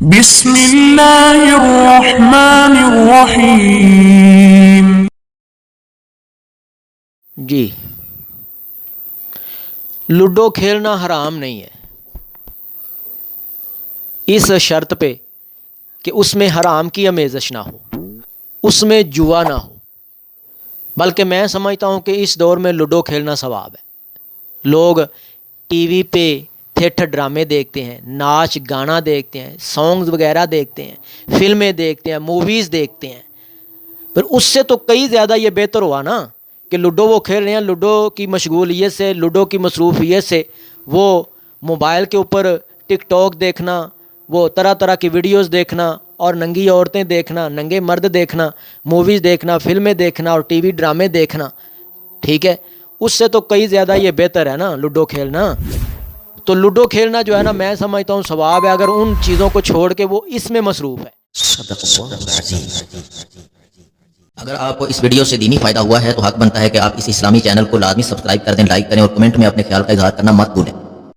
بسم اللہ الرحمن الرحیم۔ جی، لوڈو کھیلنا حرام نہیں ہے، اس شرط پہ کہ اس میں حرام کی آمیزش نہ ہو، اس میں جوا نہ ہو۔ بلکہ میں سمجھتا ہوں کہ اس دور میں لوڈو کھیلنا ثواب ہے۔ لوگ ٹی وی پہ تھیٹر ڈرامے دیکھتے ہیں، ناچ گانا دیکھتے ہیں، سانگز وغیرہ دیکھتے ہیں، فلمیں دیکھتے ہیں، موویز دیکھتے ہیں، پھر اس سے تو کئی زیادہ یہ بہتر ہوا نا کہ لوڈو وہ کھیل رہے ہیں۔ لوڈو کی مشغولیت سے، لوڈو کی مصروفیت سے وہ موبائل کے اوپر ٹک ٹاک دیکھنا، وہ طرح طرح کی ویڈیوز دیکھنا اور ننگی عورتیں دیکھنا، ننگے مرد دیکھنا، موویز دیکھنا، فلمیں دیکھنا اور ٹی وی ڈرامے دیکھنا، ٹھیک ہے، اس سے تو کئی زیادہ یہ بہتر ہے نا لوڈو کھیلنا۔ تو لوڈو کھیلنا جو ہے نا، میں سمجھتا ہوں ثواب ہے اگر ان چیزوں کو چھوڑ کے وہ اس میں مصروف ہے۔ صدق اللہ العظیم۔ اگر آپ کو اس ویڈیو سے دینی فائدہ ہوا ہے تو حق بنتا ہے کہ آپ اس اسلامی چینل کو لازمی سبسکرائب کر دیں، لائک کریں اور کمنٹ میں اپنے خیال کا اظہار کرنا مت بھولیں۔